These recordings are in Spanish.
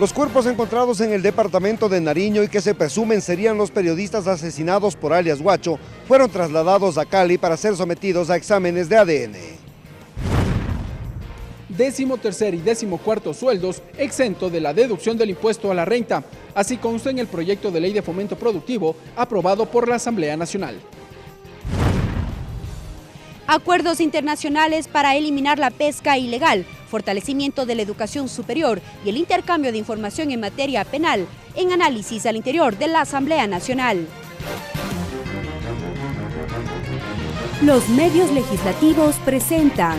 Los cuerpos encontrados en el departamento de Nariño y que se presumen serían los periodistas asesinados por alias Guacho fueron trasladados a Cali para ser sometidos a exámenes de ADN. 13º y 14º sueldos exento de la deducción del impuesto a la renta. Así consta en el proyecto de ley de fomento productivo aprobado por la Asamblea Nacional. Acuerdos internacionales para eliminar la pesca ilegal, fortalecimiento de la educación superior y el intercambio de información en materia penal, en análisis al interior de la Asamblea Nacional. Los medios legislativos presentan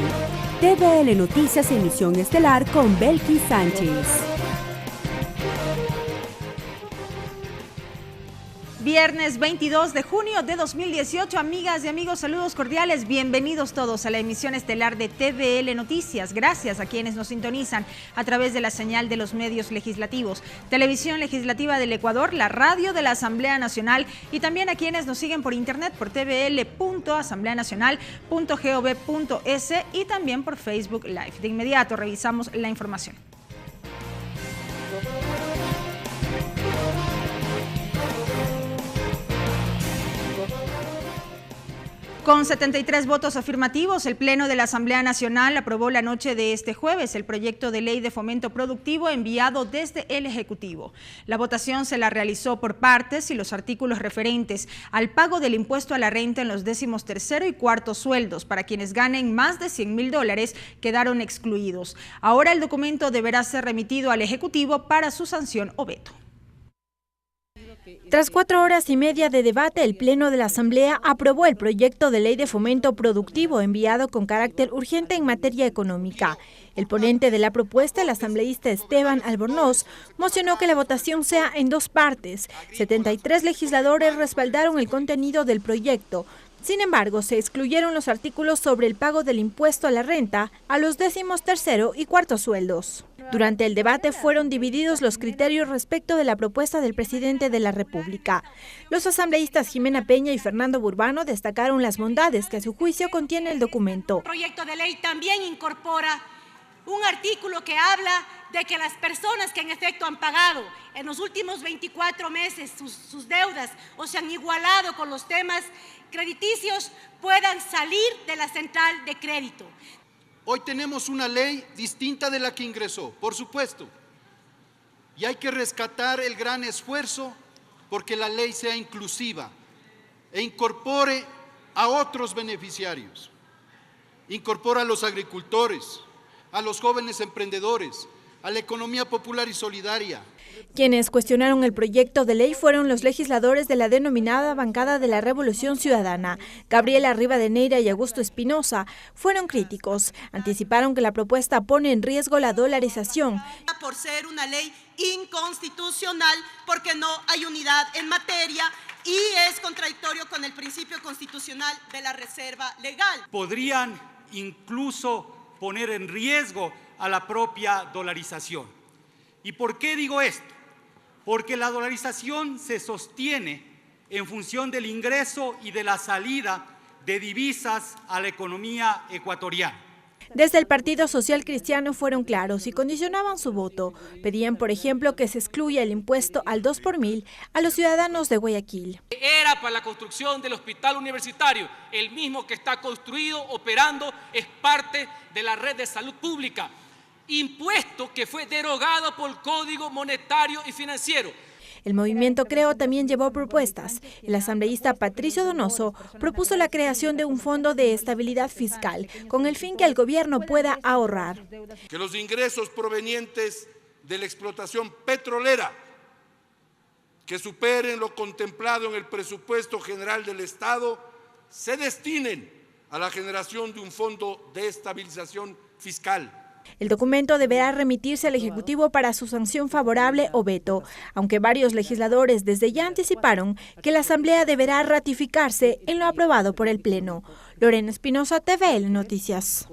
TVL Noticias Emisión Estelar con Belkis Sánchez. Viernes 22 de junio de 2018, amigas y amigos, saludos cordiales, bienvenidos todos a la emisión estelar de TVL Noticias. Gracias a quienes nos sintonizan a través de la señal de los medios legislativos, Televisión Legislativa del Ecuador, la radio de la Asamblea Nacional y también a quienes nos siguen por internet por tvl.asambleanacional.gov.es y también por Facebook Live. De inmediato revisamos la información. Con 73 votos afirmativos, el Pleno de la Asamblea Nacional aprobó la noche de este jueves el proyecto de ley de fomento productivo enviado desde el Ejecutivo. La votación se la realizó por partes y los artículos referentes al pago del impuesto a la renta en los 13º y 4º sueldos para quienes ganen más de $100.000 quedaron excluidos. Ahora el documento deberá ser remitido al Ejecutivo para su sanción o veto. Tras 4 horas y media de debate, el Pleno de la Asamblea aprobó el proyecto de ley de fomento productivo enviado con carácter urgente en materia económica. El ponente de la propuesta, el asambleísta Esteban Albornoz, mocionó que la votación sea en 2 partes. 73 legisladores respaldaron el contenido del proyecto. Sin embargo, se excluyeron los artículos sobre el pago del impuesto a la renta a los 13º y 4º sueldos. Durante el debate fueron divididos los criterios respecto de la propuesta del presidente de la República. Los asambleístas Jimena Peña y Fernando Burbano destacaron las bondades que a su juicio contiene el documento. El proyecto de ley también incorpora un artículo que habla de que las personas que en efecto han pagado en los últimos 24 meses sus deudas o se han igualado con los temas crediticios puedan salir de la central de crédito. Hoy tenemos una ley distinta de la que ingresó, por supuesto, y hay que rescatar el gran esfuerzo porque la ley sea inclusiva e incorpore a otros beneficiarios. Incorpora a los agricultores, a los jóvenes emprendedores, a la economía popular y solidaria. Quienes cuestionaron el proyecto de ley fueron los legisladores de la denominada bancada de la Revolución Ciudadana. Gabriela Rivadeneira y Augusto Espinosa fueron críticos. Anticiparon que la propuesta pone en riesgo la dolarización. Por ser una ley inconstitucional porque no hay unidad en materia y es contradictorio con el principio constitucional de la reserva legal. Podrían incluso poner en riesgo a la propia dolarización. ¿Y por qué digo esto? Porque la dolarización se sostiene en función del ingreso y de la salida de divisas a la economía ecuatoriana. Desde el Partido Social Cristiano fueron claros y condicionaban su voto. Pedían, por ejemplo, que se excluya el impuesto al 2 por mil a los ciudadanos de Guayaquil. Era para la construcción del hospital universitario, el mismo que está construido, operando, es parte de la red de salud pública. Impuesto que fue derogado por el Código Monetario y Financiero. El movimiento Creo también llevó propuestas. El asambleísta Patricio Donoso propuso la creación de un fondo de estabilidad fiscal con el fin que el gobierno pueda ahorrar. Que los ingresos provenientes de la explotación petrolera que superen lo contemplado en el presupuesto general del Estado se destinen a la generación de un fondo de estabilización fiscal. El documento deberá remitirse al Ejecutivo para su sanción favorable o veto, aunque varios legisladores desde ya anticiparon que la Asamblea deberá ratificarse en lo aprobado por el Pleno. Lorena Espinosa, TVL Noticias.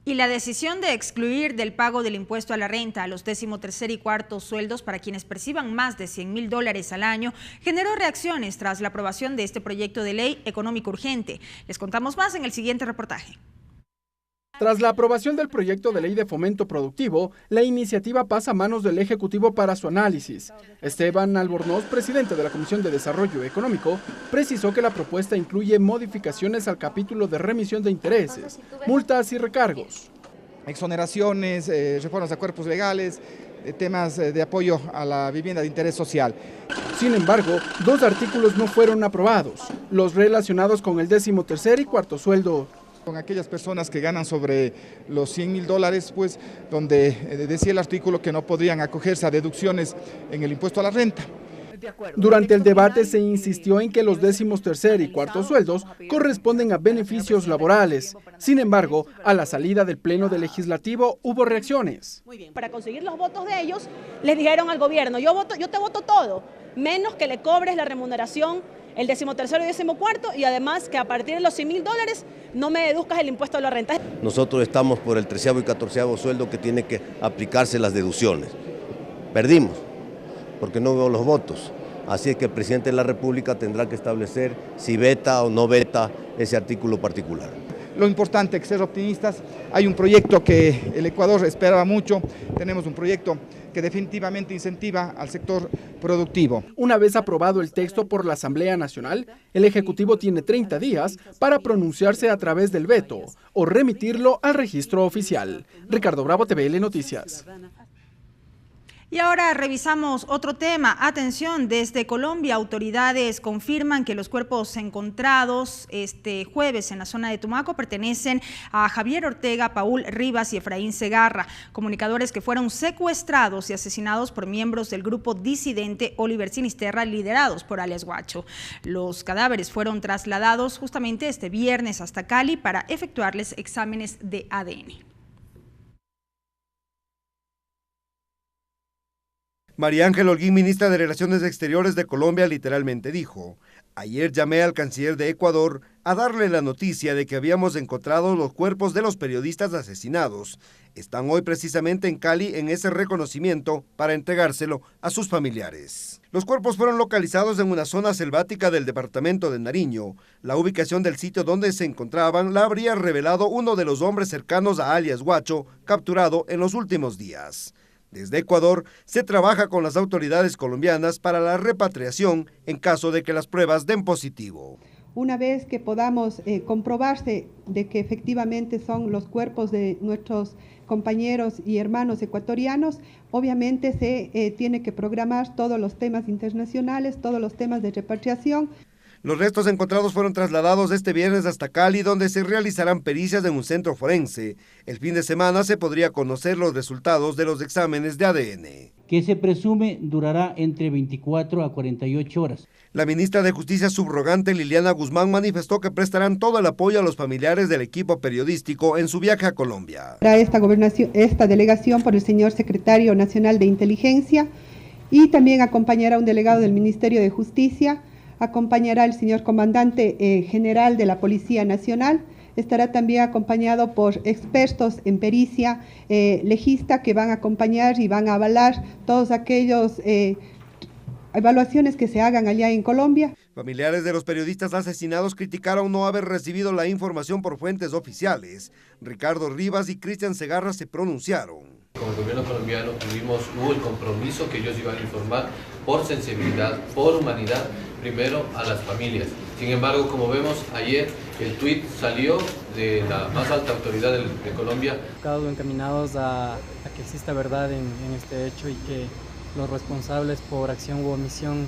Y la decisión de excluir del pago del impuesto a la renta a los 13º y 4º sueldos para quienes perciban más de $100.000 al año generó reacciones tras la aprobación de este proyecto de ley económico urgente. Les contamos más en el siguiente reportaje. Tras la aprobación del proyecto de ley de fomento productivo, la iniciativa pasa a manos del Ejecutivo para su análisis. Esteban Albornoz, presidente de la Comisión de Desarrollo Económico, precisó que la propuesta incluye modificaciones al capítulo de remisión de intereses, multas y recargos. Exoneraciones, reformas a cuerpos legales, temas de apoyo a la vivienda de interés social. Sin embargo, 2 artículos no fueron aprobados, los relacionados con el 13º y cuarto sueldo. Con aquellas personas que ganan sobre los $100,000, pues, donde decía el artículo que no podrían acogerse a deducciones en el impuesto a la renta. Durante el debate se insistió en que los 13º y cuarto sueldos corresponden a beneficios laborales. Sin embargo, a la salida del Pleno del Legislativo hubo reacciones. Para conseguir los votos de ellos, les dijeron al gobierno, yo te voto todo, menos que le cobres la remuneración, el 13º y 14º, y además que a partir de los $100,000 no me deduzcas el impuesto a la renta. Nosotros estamos por el 13º y 14º sueldo que tiene que aplicarse las deducciones. Perdimos, porque no veo los votos. Así es que el presidente de la República tendrá que establecer si veta o no veta ese artículo particular. Lo importante es ser optimistas. Hay un proyecto que el Ecuador esperaba mucho. Tenemos un proyecto que definitivamente incentiva al sector productivo. Una vez aprobado el texto por la Asamblea Nacional, el Ejecutivo tiene 30 días para pronunciarse a través del veto o remitirlo al registro oficial. Ricardo Bravo, TVL Noticias. Y ahora revisamos otro tema. Atención, desde Colombia, autoridades confirman que los cuerpos encontrados este jueves en la zona de Tumaco pertenecen a Javier Ortega, Paul Rivas y Efraín Segarra, comunicadores que fueron secuestrados y asesinados por miembros del grupo disidente Oliver Sinisterra, liderados por alias Guacho. Los cadáveres fueron trasladados justamente este viernes hasta Cali para efectuarles exámenes de ADN. María Ángela Holguín, ministra de Relaciones Exteriores de Colombia, literalmente dijo: ayer llamé al canciller de Ecuador a darle la noticia de que habíamos encontrado los cuerpos de los periodistas asesinados. Están hoy precisamente en Cali en ese reconocimiento para entregárselo a sus familiares. Los cuerpos fueron localizados en una zona selvática del departamento de Nariño. La ubicación del sitio donde se encontraban la habría revelado uno de los hombres cercanos a alias Guacho, capturado en los últimos días. Desde Ecuador se trabaja con las autoridades colombianas para la repatriación en caso de que las pruebas den positivo. Una vez que podamos comprobarse de que efectivamente son los cuerpos de nuestros compañeros y hermanos ecuatorianos, obviamente se tiene que programar todos los temas internacionales, todos los temas de repatriación. Los restos encontrados fueron trasladados este viernes hasta Cali, donde se realizarán pericias en un centro forense. El fin de semana se podría conocer los resultados de los exámenes de ADN, que se presume durará entre 24 a 48 horas. La ministra de Justicia subrogante Liliana Guzmán manifestó que prestarán todo el apoyo a los familiares del equipo periodístico en su viaje a Colombia. Esta delegación por el señor secretario nacional de Inteligencia y también acompañará un delegado del Ministerio de Justicia. Acompañará el señor comandante general de la Policía Nacional, estará también acompañado por expertos en pericia legista que van a acompañar y van a avalar todos aquellos evaluaciones que se hagan allá en Colombia. Familiares de los periodistas asesinados criticaron no haber recibido la información por fuentes oficiales. Ricardo Rivas y Cristian Segarra se pronunciaron. Como el gobierno colombiano hubo el compromiso que ellos iban a informar por sensibilidad, por humanidad, primero a las familias. Sin embargo, como vemos ayer, el tuit salió de la más alta autoridad de Colombia. Cada encaminados a que exista verdad en este hecho y que los responsables por acción u omisión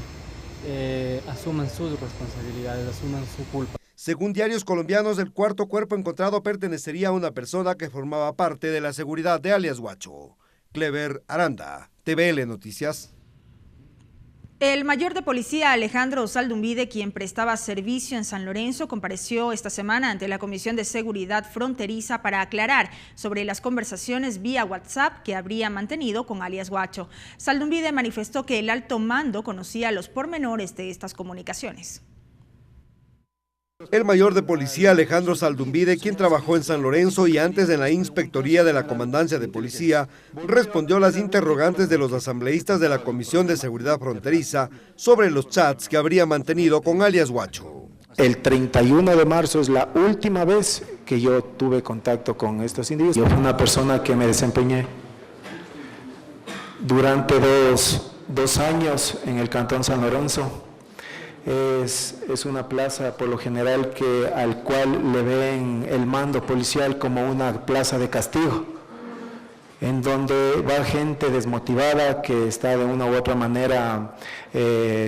asuman sus responsabilidades, asuman su culpa. Según diarios colombianos, el cuarto cuerpo encontrado pertenecería a una persona que formaba parte de la seguridad de alias Guacho. Clever Aranda, TVL Noticias. El mayor de policía Alejandro Saldumbide, quien prestaba servicio en San Lorenzo, compareció esta semana ante la Comisión de Seguridad Fronteriza para aclarar sobre las conversaciones vía WhatsApp que habría mantenido con alias Guacho. Saldumbide manifestó que el alto mando conocía los pormenores de estas comunicaciones. El mayor de policía Alejandro Saldumbide, quien trabajó en San Lorenzo y antes en la inspectoría de la Comandancia de Policía, respondió las interrogantes de los asambleístas de la Comisión de Seguridad Fronteriza sobre los chats que habría mantenido con alias Guacho. El 31 de marzo es la última vez que yo tuve contacto con estos individuos. Yo fui una persona que me desempeñé durante dos años en el Cantón San Lorenzo. Es una plaza por lo general al cual le ven el mando policial como una plaza de castigo, en donde va gente desmotivada que está de una u otra manera,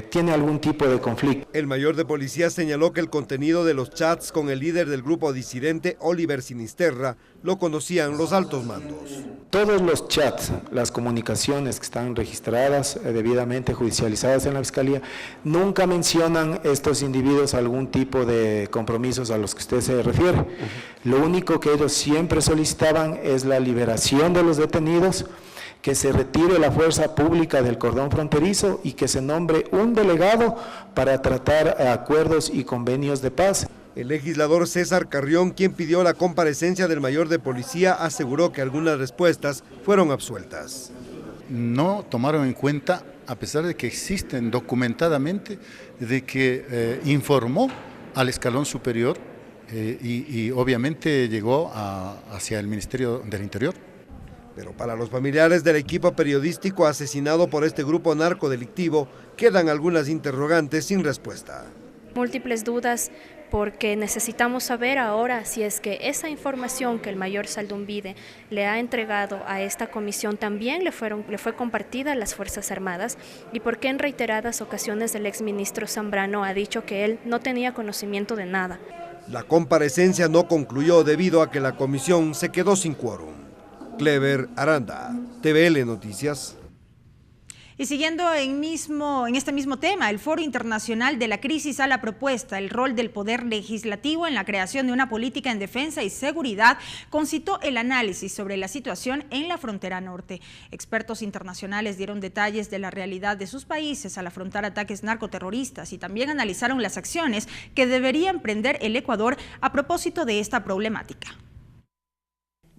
tiene algún tipo de conflicto. El mayor de policía señaló que el contenido de los chats con el líder del grupo disidente, Oliver Sinisterra, lo conocían los altos mandos. Todos los chats, las comunicaciones que están registradas, debidamente judicializadas en la Fiscalía, nunca mencionan estos individuos algún tipo de compromisos a los que usted se refiere. Lo único que ellos siempre solicitaban es la liberación de los detenidos, que se retire la fuerza pública del cordón fronterizo y que se nombre un delegado para tratar acuerdos y convenios de paz. El legislador César Carrión, quien pidió la comparecencia del mayor de policía, aseguró que algunas respuestas fueron absueltas. No tomaron en cuenta, a pesar de que existen documentadamente, de que informó al escalón superior y obviamente llegó hacia el Ministerio del Interior. Pero para los familiares del equipo periodístico asesinado por este grupo narcodelictivo, quedan algunas interrogantes sin respuesta. Múltiples dudas, porque necesitamos saber ahora si es que esa información que el mayor Zaldumbide le ha entregado a esta comisión también le fue compartida a las Fuerzas Armadas, y por qué en reiteradas ocasiones el exministro Zambrano ha dicho que él no tenía conocimiento de nada. La comparecencia no concluyó debido a que la comisión se quedó sin quórum. Clever Aranda, TVL Noticias. Y siguiendo en este mismo tema, el Foro Internacional de la Crisis a la propuesta, el rol del Poder Legislativo en la creación de una política en defensa y seguridad, concitó el análisis sobre la situación en la frontera norte. Expertos internacionales dieron detalles de la realidad de sus países al afrontar ataques narcoterroristas y también analizaron las acciones que debería emprender el Ecuador a propósito de esta problemática.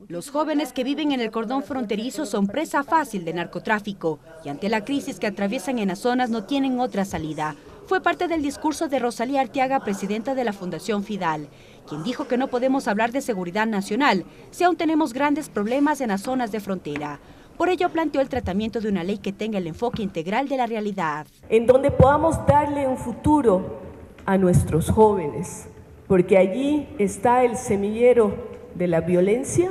Los jóvenes que viven en el cordón fronterizo son presa fácil de narcotráfico y ante la crisis que atraviesan en las zonas no tienen otra salida. Fue parte del discurso de Rosalía Arteaga, presidenta de la Fundación Fidal, quien dijo que no podemos hablar de seguridad nacional si aún tenemos grandes problemas en las zonas de frontera. Por ello planteó el tratamiento de una ley que tenga el enfoque integral de la realidad. En donde podamos darle un futuro a nuestros jóvenes, porque allí está el semillero de la violencia.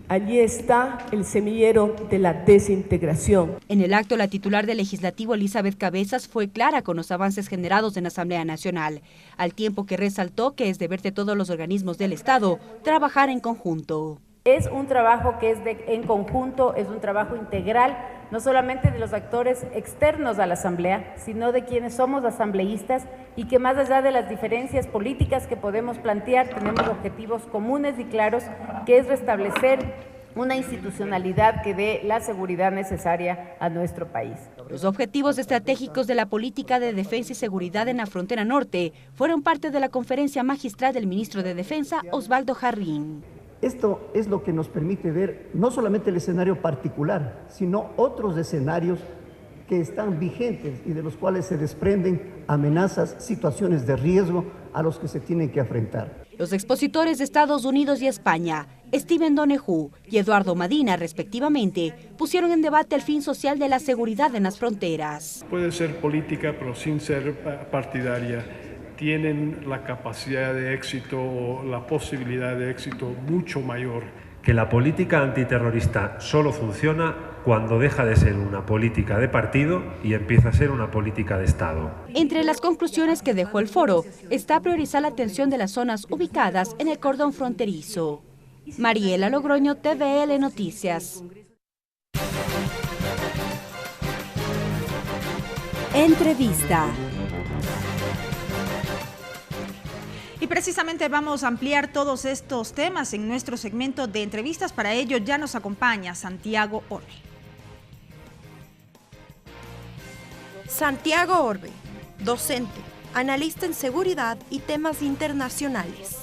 Allí está el semillero de la desintegración. En el acto, la titular del Legislativo, Elizabeth Cabezas, fue clara con los avances generados en la Asamblea Nacional, al tiempo que resaltó que es deber de todos los organismos del Estado trabajar en conjunto. Es un trabajo que es en conjunto, es un trabajo integral, no solamente de los actores externos a la Asamblea, sino de quienes somos asambleístas y que más allá de las diferencias políticas que podemos plantear, tenemos objetivos comunes y claros, que es restablecer una institucionalidad que dé la seguridad necesaria a nuestro país. Los objetivos estratégicos de la política de defensa y seguridad en la frontera norte fueron parte de la conferencia magistral del ministro de Defensa, Osvaldo Jarrín. Esto es lo que nos permite ver no solamente el escenario particular, sino otros escenarios que están vigentes y de los cuales se desprenden amenazas, situaciones de riesgo a los que se tienen que afrontar. Los expositores de Estados Unidos y España, Steven Donoghue y Eduardo Madina, respectivamente, pusieron en debate el fin social de la seguridad en las fronteras. Puede ser política, pero sin ser partidaria. Tienen la capacidad de éxito o la posibilidad de éxito mucho mayor. Que la política antiterrorista solo funciona cuando deja de ser una política de partido y empieza a ser una política de Estado. Entre las conclusiones que dejó el foro está priorizar la atención de las zonas ubicadas en el cordón fronterizo. Mariela Logroño, TVL Noticias. Entrevista. Y precisamente vamos a ampliar todos estos temas en nuestro segmento de entrevistas. Para ello ya nos acompaña Santiago Orbe. Santiago Orbe, docente, analista en seguridad y temas internacionales.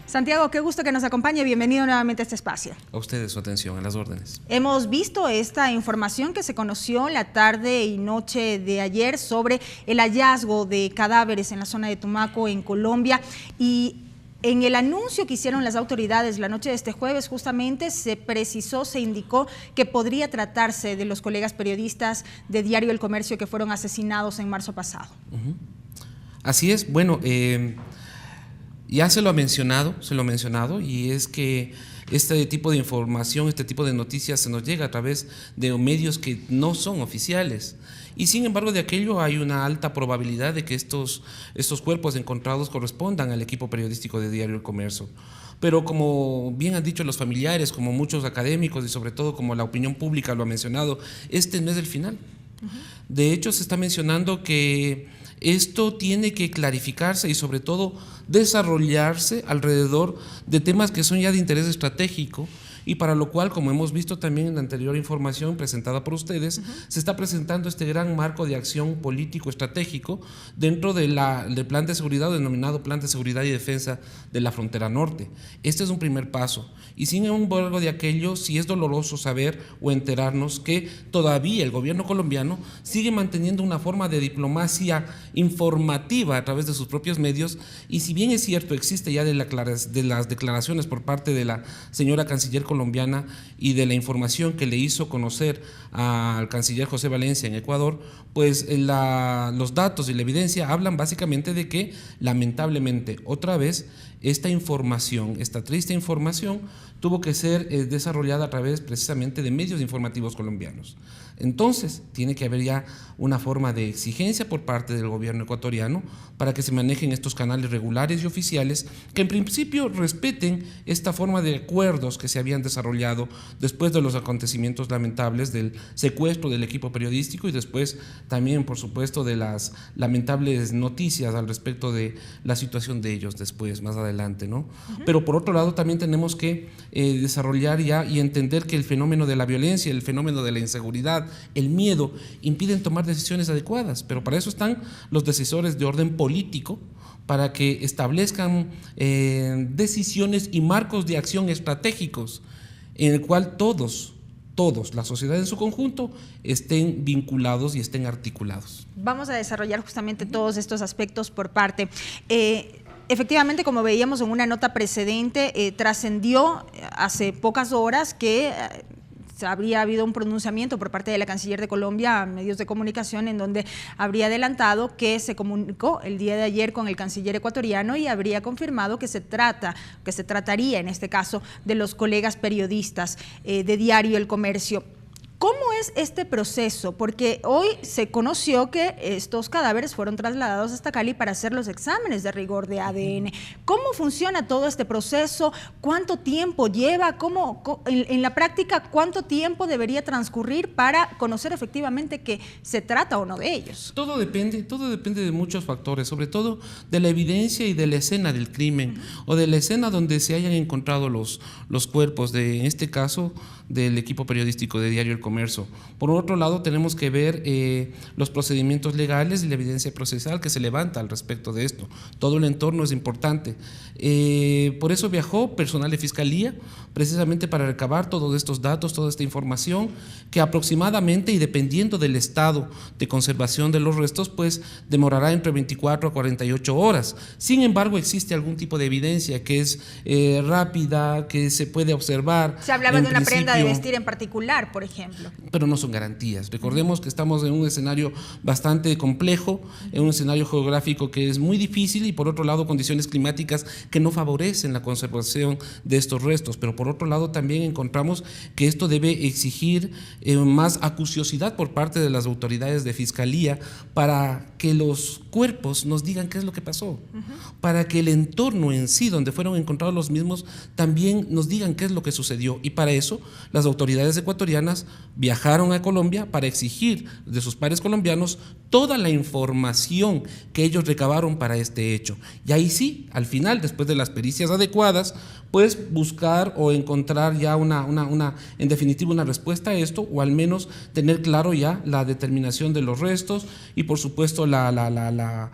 Santiago, qué gusto que nos acompañe. Bienvenido nuevamente a este espacio. A ustedes su atención, a las órdenes. Hemos visto esta información que se conoció la tarde y noche de ayer sobre el hallazgo de cadáveres en la zona de Tumaco, en Colombia, y en el anuncio que hicieron las autoridades la noche de este jueves, justamente se precisó, se indicó que podría tratarse de los colegas periodistas de Diario El Comercio que fueron asesinados en marzo pasado. Así es, bueno, ya se lo ha mencionado, y es que este tipo de información, este tipo de noticias se nos llega a través de medios que no son oficiales. Y sin embargo, de aquello hay una alta probabilidad de que estos cuerpos encontrados correspondan al equipo periodístico de Diario El Comercio. Pero como bien han dicho los familiares, como muchos académicos y sobre todo como la opinión pública lo ha mencionado, este no es el final. De hecho, se está mencionando que esto tiene que clarificarse y sobre todo desarrollarse alrededor de temas que son ya de interés estratégico, y para lo cual, como hemos visto también en la anterior información presentada por ustedes, se está presentando este gran marco de acción político estratégico dentro del plan de seguridad, denominado Plan de Seguridad y Defensa de la Frontera Norte. Este es un primer paso, y sin embargo de aquello sí es doloroso saber o enterarnos que todavía el gobierno colombiano sigue manteniendo una forma de diplomacia informativa a través de sus propios medios, y si bien es cierto, existe ya de las declaraciones por parte de la señora canciller colombiana y de la información que le hizo conocer al canciller José Valencia en Ecuador, pues los datos y la evidencia hablan básicamente de que lamentablemente otra vez esta triste información tuvo que ser desarrollada a través precisamente de medios informativos colombianos. Entonces, tiene que haber ya una forma de exigencia por parte del gobierno ecuatoriano para que se manejen estos canales regulares y oficiales que en principio respeten esta forma de acuerdos que se habían desarrollado después de los acontecimientos lamentables del secuestro del equipo periodístico y después también, por supuesto, de las lamentables noticias al respecto de la situación de ellos después, más adelante, ¿no? Pero por otro lado también tenemos que desarrollar ya y entender que el fenómeno de la violencia, el fenómeno de la inseguridad, el miedo, impiden tomar decisiones adecuadas, pero para eso están los decisores de orden político, para que establezcan decisiones y marcos de acción estratégicos en el cual todos, la sociedad en su conjunto, estén vinculados y estén articulados. Vamos a desarrollar justamente todos estos aspectos por parte. Efectivamente, como veíamos en una nota precedente, trascendió hace pocas horas que habría habido un pronunciamiento por parte de la canciller de Colombia a medios de comunicación en donde habría adelantado que se comunicó el día de ayer con el canciller ecuatoriano y habría confirmado que se trataría en este caso de los colegas periodistas de Diario El Comercio. ¿Cómo es este proceso? Porque hoy se conoció que estos cadáveres fueron trasladados hasta Cali para hacer los exámenes de rigor de ADN. ¿Cómo funciona todo este proceso? ¿Cuánto tiempo lleva? En la práctica, ¿cuánto tiempo debería transcurrir para conocer efectivamente que se trata o no de ellos? Todo depende de muchos factores, sobre todo de la evidencia y de la escena del crimen o de la escena donde se hayan encontrado los cuerpos, en este caso del equipo periodístico de Diario El Comercio. Por otro lado, tenemos que ver los procedimientos legales y la evidencia procesal que se levanta al respecto de esto. Todo el entorno es importante. Por eso viajó personal de Fiscalía, precisamente para recabar todos estos datos, toda esta información, que aproximadamente, y dependiendo del estado de conservación de los restos, pues demorará entre 24 a 48 horas. Sin embargo, existe algún tipo de evidencia que es rápida, que se puede observar. Se hablaba de una prenda de vestir en particular, por ejemplo. Pero no son garantías. Recordemos que estamos en un escenario bastante complejo, en un escenario geográfico que es muy difícil y por otro lado condiciones climáticas que no favorecen la conservación de estos restos. Pero por otro lado también encontramos que esto debe exigir más acuciosidad por parte de las autoridades de Fiscalía para que los cuerpos nos digan qué es lo que pasó, para que el entorno en sí donde fueron encontrados los mismos también nos digan qué es lo que sucedió, y para eso las autoridades ecuatorianas viajaron a Colombia para exigir de sus pares colombianos toda la información que ellos recabaron para este hecho. Y ahí sí, al final, después de las pericias adecuadas, pues buscar o encontrar ya en definitiva una respuesta a esto, o al menos tener claro ya la determinación de los restos y por supuesto la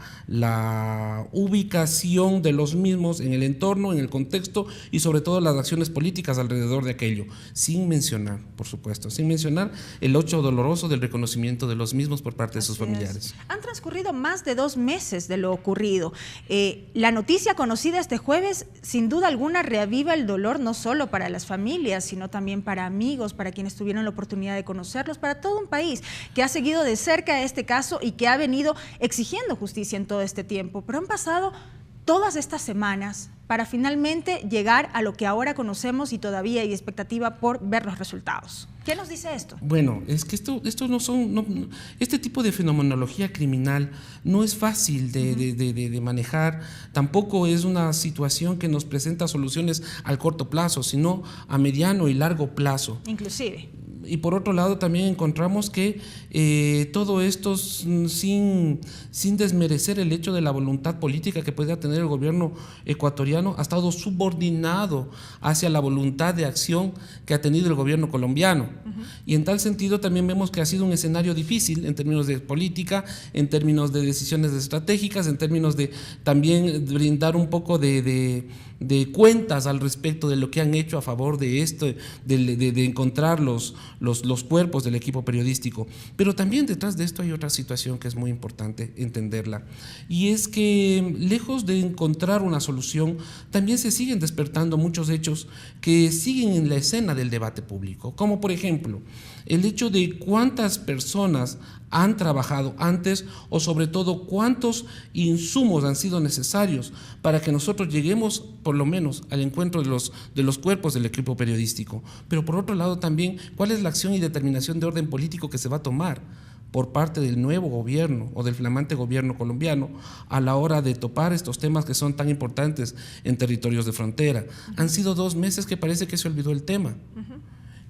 ubicación de los mismos en el entorno, en el contexto y sobre todo las acciones políticas alrededor de aquello, sin mencionar, por supuesto, sin mencionar el hecho doloroso del reconocimiento de los mismos por parte de sus familiares. Han transcurrido más de 2 meses de lo ocurrido. La noticia conocida este jueves, sin duda alguna, reaviva el dolor no solo para las familias, sino también para amigos, para quienes tuvieron la oportunidad de conocerlos, para todo un país que ha seguido de cerca este caso y que ha venido exigiendo justicia en todo este tiempo. Pero han pasado todas estas semanas para finalmente llegar a lo que ahora conocemos y todavía hay expectativa por ver los resultados. ¿Qué nos dice esto? Bueno, es que este tipo de fenomenología criminal no es fácil de manejar, tampoco es una situación que nos presenta soluciones al corto plazo, sino a mediano y largo plazo. Inclusive. Y por otro lado también encontramos que todo esto sin desmerecer el hecho de la voluntad política que pueda tener el gobierno ecuatoriano, ha estado subordinado hacia la voluntad de acción que ha tenido el gobierno colombiano. Y en tal sentido también vemos que ha sido un escenario difícil en términos de política, en términos de decisiones estratégicas, en términos de también brindar un poco de cuentas al respecto de lo que han hecho a favor de esto, de encontrar los cuerpos del equipo periodístico. Pero también detrás de esto hay otra situación que es muy importante entenderla, y es que lejos de encontrar una solución, también se siguen despertando muchos hechos que siguen en la escena del debate público, como por ejemplo el hecho de cuántas personas han trabajado antes, o sobre todo cuántos insumos han sido necesarios para que nosotros lleguemos por lo menos al encuentro de los cuerpos del equipo periodístico. Pero por otro lado también, ¿cuál es la acción y determinación de orden político que se va a tomar por parte del nuevo gobierno o del flamante gobierno colombiano a la hora de topar estos temas que son tan importantes en territorios de frontera? Han sido 2 meses que parece que se olvidó el tema.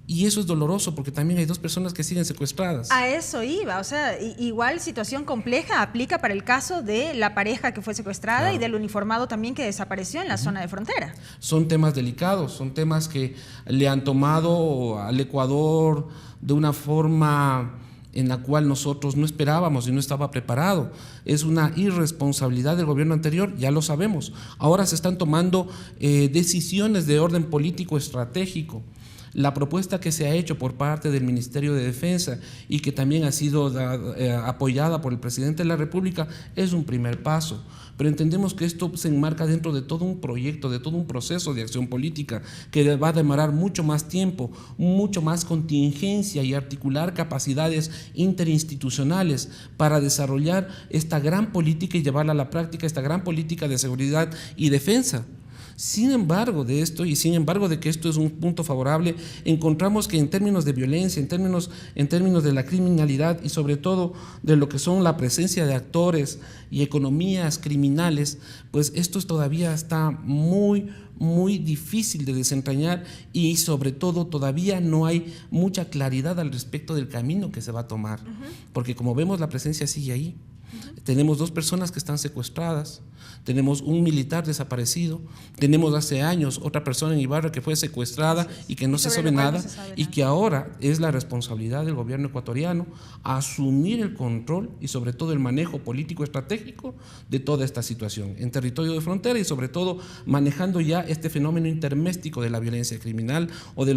Y eso es doloroso porque también hay 2 personas que siguen secuestradas. A eso iba, o sea, igual situación compleja aplica para el caso de la pareja que fue secuestrada, claro, y del uniformado también que desapareció en la zona de frontera. Son temas delicados, son temas que le han tomado al Ecuador de una forma en la cual nosotros no esperábamos y no estaba preparado. Es una irresponsabilidad del gobierno anterior, ya lo sabemos. Ahora se están tomando decisiones de orden político estratégico. La propuesta que se ha hecho por parte del Ministerio de Defensa y que también ha sido apoyada por el presidente de la República es un primer paso, pero entendemos que esto se enmarca dentro de todo un proyecto, de todo un proceso de acción política que va a demorar mucho más tiempo, mucho más contingencia y articular capacidades interinstitucionales para desarrollar esta gran política y llevarla a la práctica, esta gran política de seguridad y defensa. Sin embargo de esto, y sin embargo de que esto es un punto favorable, encontramos que en términos de violencia, en términos de la criminalidad y sobre todo de lo que son la presencia de actores y economías criminales, pues esto todavía está muy difícil de desentrañar, y sobre todo todavía no hay mucha claridad al respecto del camino que se va a tomar, porque como vemos la presencia sigue ahí. Tenemos 2 personas que están secuestradas, tenemos un militar desaparecido, tenemos hace años otra persona en Ibarra que fue secuestrada y que no se sabe nada, y que ahora es la responsabilidad del gobierno ecuatoriano asumir el control y sobre todo el manejo político estratégico de toda esta situación en territorio de frontera, y sobre todo manejando ya este fenómeno interméstico de la violencia criminal o de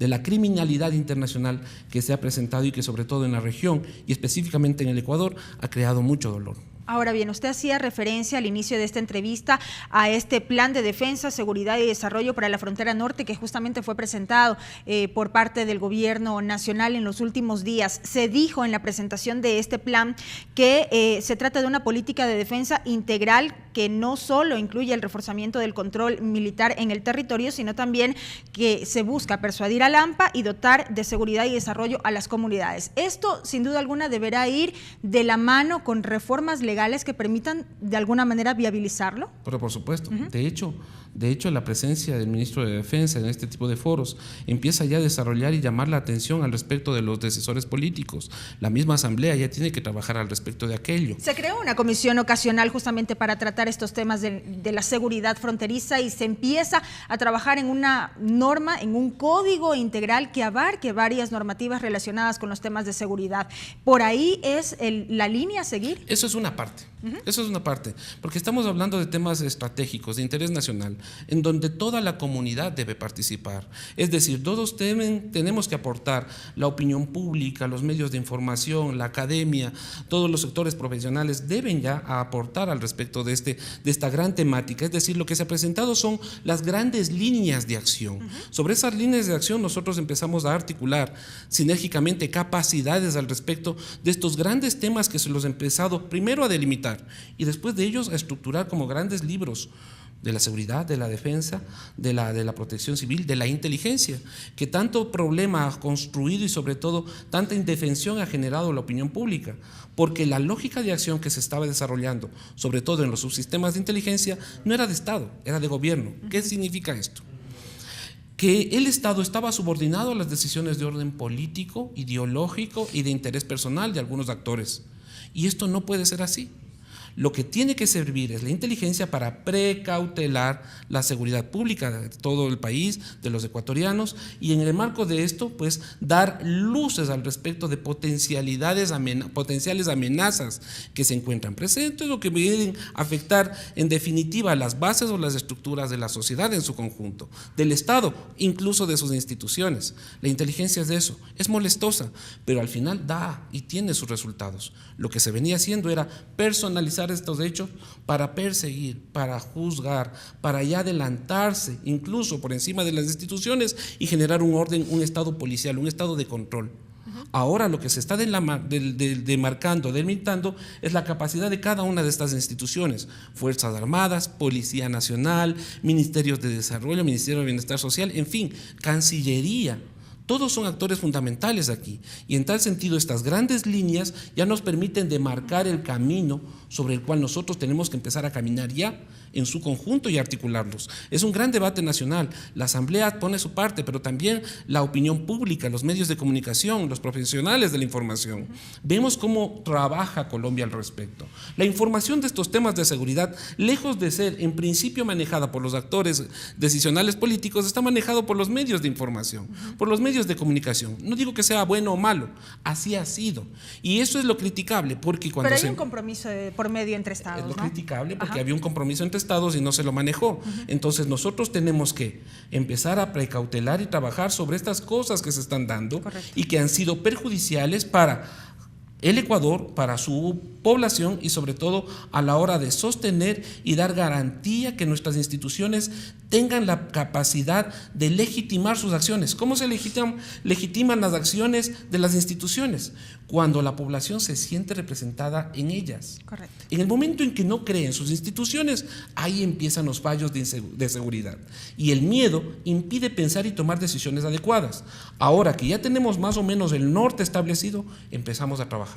la criminalidad internacional que se ha presentado y que sobre todo en la región y específicamente en el Ecuador ha creado mucho dolor. Ahora bien, usted hacía referencia al inicio de esta entrevista a este plan de defensa, seguridad y desarrollo para la frontera norte que justamente fue presentado por parte del gobierno nacional en los últimos días. Se dijo en la presentación de este plan que se trata de una política de defensa integral que no solo incluye el reforzamiento del control militar en el territorio, sino también que se busca persuadir al AMPA y dotar de seguridad y desarrollo a las comunidades. Esto, sin duda alguna, deberá ir de la mano con reformas legales que permitan de alguna manera viabilizarlo. Pero por supuesto, de hecho la presencia del ministro de Defensa en este tipo de foros empieza ya a desarrollar y llamar la atención al respecto de los decisores políticos. La misma Asamblea ya tiene que trabajar al respecto de aquello. Se creó una comisión ocasional justamente para tratar estos temas de la seguridad fronteriza y se empieza a trabajar en una norma, en un código integral que abarque varias normativas relacionadas con los temas de seguridad. ¿Por ahí es la línea a seguir? Eso es una parte. Eso es una parte, porque estamos hablando de temas estratégicos, de interés nacional, en donde toda la comunidad debe participar. Es decir, todos tenemos que aportar, la opinión pública, los medios de información, la academia, todos los sectores profesionales deben ya aportar al respecto de esta gran temática. Es decir, lo que se ha presentado son las grandes líneas de acción. Sobre esas líneas de acción nosotros empezamos a articular sinérgicamente capacidades al respecto de estos grandes temas que se los he empezado primero a delimitar y después de ellos a estructurar como grandes libros de la seguridad, de la defensa, de la protección civil, de la inteligencia, que tanto problema ha construido y sobre todo tanta indefensión ha generado la opinión pública, porque la lógica de acción que se estaba desarrollando, sobre todo en los subsistemas de inteligencia, no era de Estado, era de gobierno. ¿Qué significa esto? Que el Estado estaba subordinado a las decisiones de orden político, ideológico y de interés personal de algunos actores. Y esto no puede ser así. Lo que tiene que servir es la inteligencia para precautelar la seguridad pública de todo el país, de los ecuatorianos, y en el marco de esto, pues, dar luces al respecto de potenciales amenazas que se encuentran presentes o que pueden afectar, en definitiva, las bases o las estructuras de la sociedad en su conjunto, del Estado, incluso de sus instituciones. La inteligencia es de eso, es molestosa, pero al final da y tiene sus resultados. Lo que se venía haciendo era personalizar estos hechos para perseguir, para juzgar, para ya adelantarse incluso por encima de las instituciones y generar un orden, un estado policial, un estado de control. Ahora lo que se está demarcando, delimitando, es la capacidad de cada una de estas instituciones: Fuerzas Armadas, Policía Nacional, Ministerios de Desarrollo, Ministerio de Bienestar Social, en fin, Cancillería. Todos son actores fundamentales aquí y en tal sentido estas grandes líneas ya nos permiten demarcar el camino sobre el cual nosotros tenemos que empezar a caminar ya en su conjunto y articularlos. Es un gran debate nacional. La Asamblea pone su parte, pero también la opinión pública, los medios de comunicación, los profesionales de la información. Vemos cómo trabaja Colombia al respecto. La información de estos temas de seguridad, lejos de ser en principio manejada por los actores decisionales políticos, está manejado por los medios de información, por los medios de comunicación. No digo que sea bueno o malo, así ha sido. Y eso es lo criticable, porque cuando Pero hay un compromiso por medio entre Estados, es lo criticable porque había un compromiso entre Estados y no se lo manejó. Entonces nosotros tenemos que empezar a precautelar y trabajar sobre estas cosas que se están dando y que han sido perjudiciales para el Ecuador, para su población y sobre todo a la hora de sostener y dar garantía que nuestras instituciones tengan la capacidad de legitimar sus acciones. ¿Cómo se legitiman las acciones de las instituciones? Cuando la población se siente representada en ellas. Correcto. En el momento en que no creen sus instituciones, ahí empiezan los fallos de seguridad. Y el miedo impide pensar y tomar decisiones adecuadas. Ahora que ya tenemos más o menos el norte establecido, empezamos a trabajar.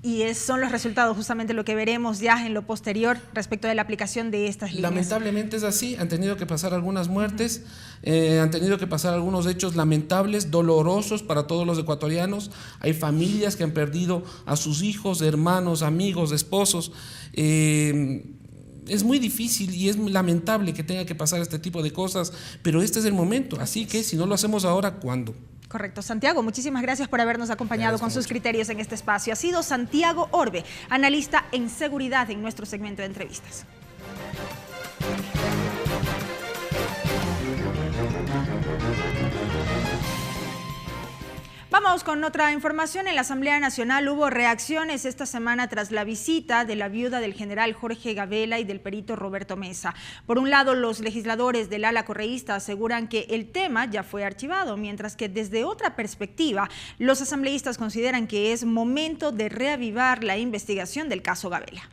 Y son los resultados justamente lo que veremos ya en lo posterior respecto de la aplicación de estas líneas. Lamentablemente es así, han tenido que pasar algunas muertes, han tenido que pasar algunos hechos lamentables, dolorosos para todos los ecuatorianos. Hay familias que han perdido a sus hijos, hermanos, amigos, esposos. Es muy difícil y es lamentable que tenga que pasar este tipo de cosas, pero este es el momento, así que si no lo hacemos ahora, ¿cuándo? Correcto. Santiago, muchísimas gracias por habernos acompañado con sus criterios en este espacio. Ha sido Santiago Orbe, analista en seguridad en nuestro segmento de entrevistas. Vamos con otra información. En la Asamblea Nacional hubo reacciones esta semana tras la visita de la viuda del general Jorge Gavela y del perito Roberto Mesa. Por un lado, los legisladores del ala correísta aseguran que el tema ya fue archivado, mientras que desde otra perspectiva, los asambleístas consideran que es momento de reavivar la investigación del caso Gavela.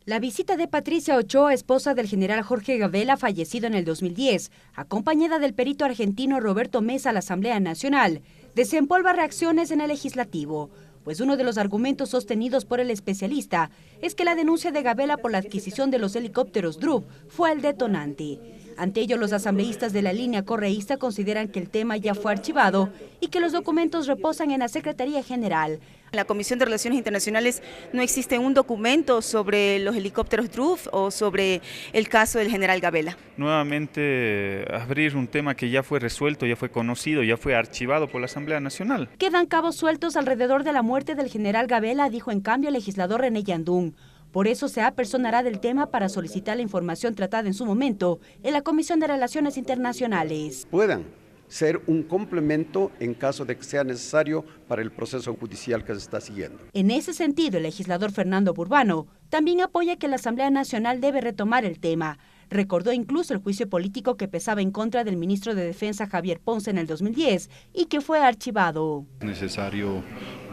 La visita de Patricia Ochoa, esposa del general Jorge Gabela, fallecido en el 2010, acompañada del perito argentino Roberto Mesa a la Asamblea Nacional, desempolva reacciones en el legislativo, pues uno de los argumentos sostenidos por el especialista es que la denuncia de Gabela por la adquisición de los helicópteros DRUV fue el detonante. Ante ello, los asambleístas de la línea correísta consideran que el tema ya fue archivado y que los documentos reposan en la Secretaría General. En la Comisión de Relaciones Internacionales no existe un documento sobre los helicópteros DRUV o sobre el caso del general Gabela. Nuevamente abrir un tema que ya fue resuelto, ya fue conocido, ya fue archivado por la Asamblea Nacional. Quedan cabos sueltos alrededor de la muerte del general Gabela, dijo en cambio el legislador René Yandún. Por eso se apersonará del tema para solicitar la información tratada en su momento en la Comisión de Relaciones Internacionales. Puedan ser un complemento en caso de que sea necesario para el proceso judicial que se está siguiendo. En ese sentido, el legislador Fernando Burbano también apoya que la Asamblea Nacional debe retomar el tema. Recordó incluso el juicio político que pesaba en contra del ministro de Defensa Javier Ponce en el 2010 y que fue archivado. Es necesario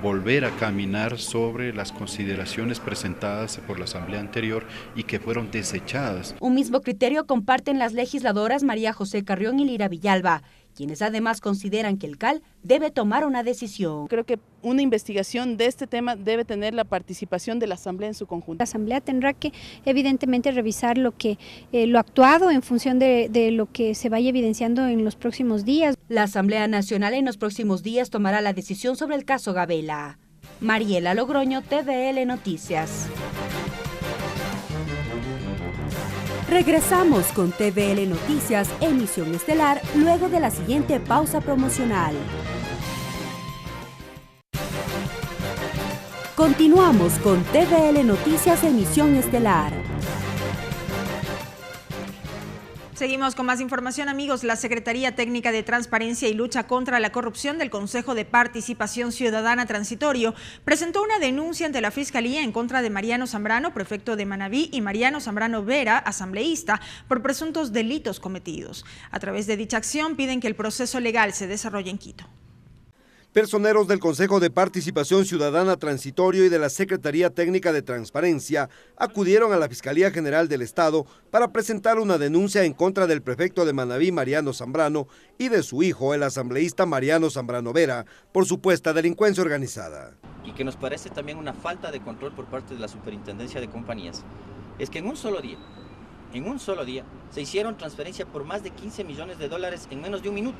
volver a caminar sobre las consideraciones presentadas por la Asamblea anterior y que fueron desechadas. Un mismo criterio comparten las legisladoras María José Carrión y Lira Villalba, quienes además consideran que el CAL debe tomar una decisión. Creo que una investigación de este tema debe tener la participación de la Asamblea en su conjunto. La Asamblea tendrá que evidentemente revisar lo actuado en función de lo que se vaya evidenciando en los próximos días. La Asamblea Nacional en los próximos días tomará la decisión sobre el caso Gabela. Mariela Logroño, TVL Noticias. Regresamos con TVL Noticias, emisión estelar, luego de la siguiente pausa promocional. Continuamos con TVL Noticias, emisión estelar. Seguimos con más información, amigos. La Secretaría Técnica de Transparencia y Lucha contra la Corrupción del Consejo de Participación Ciudadana Transitorio presentó una denuncia ante la Fiscalía en contra de Mariano Zambrano, prefecto de Manabí, y Mariano Zambrano Vera, asambleísta, por presuntos delitos cometidos. A través de dicha acción piden que el proceso legal se desarrolle en Quito. Personeros del Consejo de Participación Ciudadana Transitorio y de la Secretaría Técnica de Transparencia acudieron a la Fiscalía General del Estado para presentar una denuncia en contra del prefecto de Manabí, Mariano Zambrano, y de su hijo, el asambleísta Mariano Zambrano Vera, por supuesta delincuencia organizada. Y que nos parece también una falta de control por parte de la Superintendencia de Compañías, es que en un solo día, se hicieron transferencias por más de 15 millones de dólares en menos de un minuto.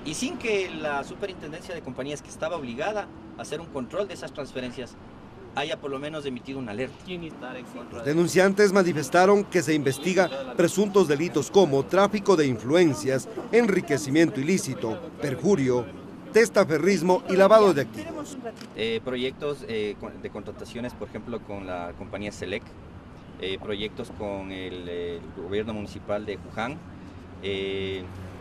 Y sin que la Superintendencia de Compañías, que estaba obligada a hacer un control de esas transferencias, haya por lo menos emitido una alerta. Los denunciantes manifestaron que se investiga presuntos delitos como tráfico de influencias, enriquecimiento ilícito, perjurio, testaferrismo y lavado de activos. Proyectos de contrataciones, por ejemplo, con la compañía Selec, proyectos con el gobierno municipal de Juján,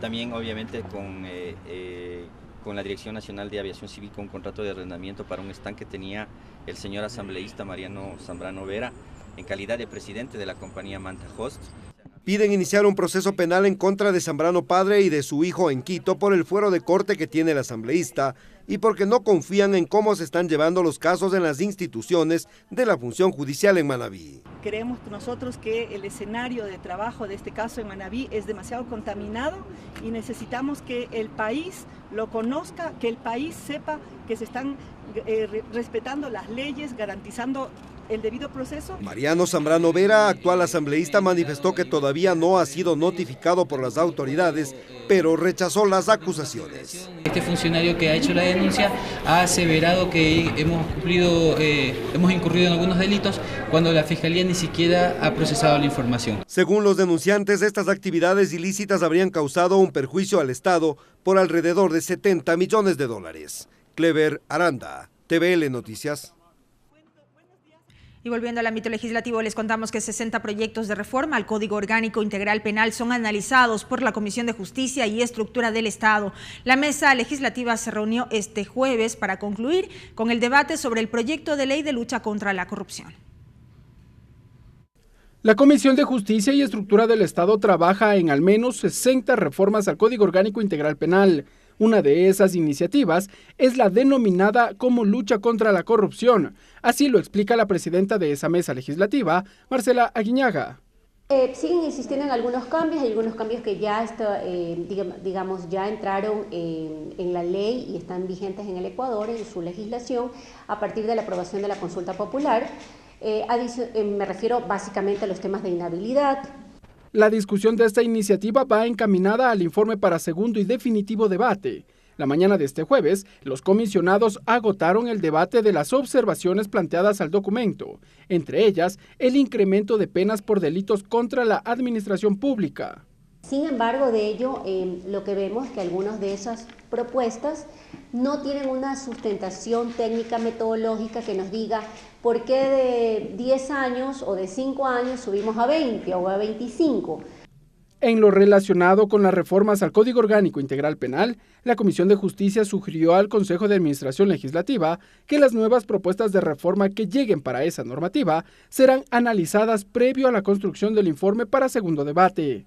también obviamente con la Dirección Nacional de Aviación Civil, con un contrato de arrendamiento para un stand que tenía el señor asambleísta Mariano Zambrano Vera en calidad de presidente de la compañía Manta Host. Piden iniciar un proceso penal en contra de Zambrano padre y de su hijo en Quito por el fuero de corte que tiene el asambleísta y porque no confían en cómo se están llevando los casos en las instituciones de la función judicial en Manabí. Creemos nosotros que el escenario de trabajo de este caso en Manabí es demasiado contaminado y necesitamos que el país lo conozca, que el país sepa que se están respetando las leyes, garantizando el debido proceso. Mariano Zambrano Vera, actual asambleísta, manifestó que todavía no ha sido notificado por las autoridades, pero rechazó las acusaciones. Este funcionario que ha hecho la denuncia ha aseverado que hemos incurrido en algunos delitos cuando la Fiscalía ni siquiera ha procesado la información. Según los denunciantes, estas actividades ilícitas habrían causado un perjuicio al Estado por alrededor de 70 millones de dólares. Clever Aranda, TVL Noticias. Y volviendo al ámbito legislativo, les contamos que 60 proyectos de reforma al Código Orgánico Integral Penal son analizados por la Comisión de Justicia y Estructura del Estado. La mesa legislativa se reunió este jueves para concluir con el debate sobre el proyecto de ley de lucha contra la corrupción. La Comisión de Justicia y Estructura del Estado trabaja en al menos 60 reformas al Código Orgánico Integral Penal. Una de esas iniciativas es la denominada como lucha contra la corrupción. Así lo explica la presidenta de esa mesa legislativa, Marcela Aguiñaga. Siguen insistiendo en algunos cambios, hay algunos cambios que ya ya entraron en la ley y están vigentes en el Ecuador, en su legislación, a partir de la aprobación de la consulta popular. Me refiero básicamente a los temas de inhabilidad. La discusión de esta iniciativa va encaminada al informe para segundo y definitivo debate. La mañana de este jueves, los comisionados agotaron el debate de las observaciones planteadas al documento, entre ellas el incremento de penas por delitos contra la administración pública. Sin embargo, de ello, lo que vemos es que algunas de esas propuestas no tienen una sustentación técnica metodológica que nos diga por qué de 10 años o de 5 años subimos a 20 o a 25. En lo relacionado con las reformas al Código Orgánico Integral Penal, la Comisión de Justicia sugirió al Consejo de Administración Legislativa que las nuevas propuestas de reforma que lleguen para esa normativa serán analizadas previo a la construcción del informe para segundo debate.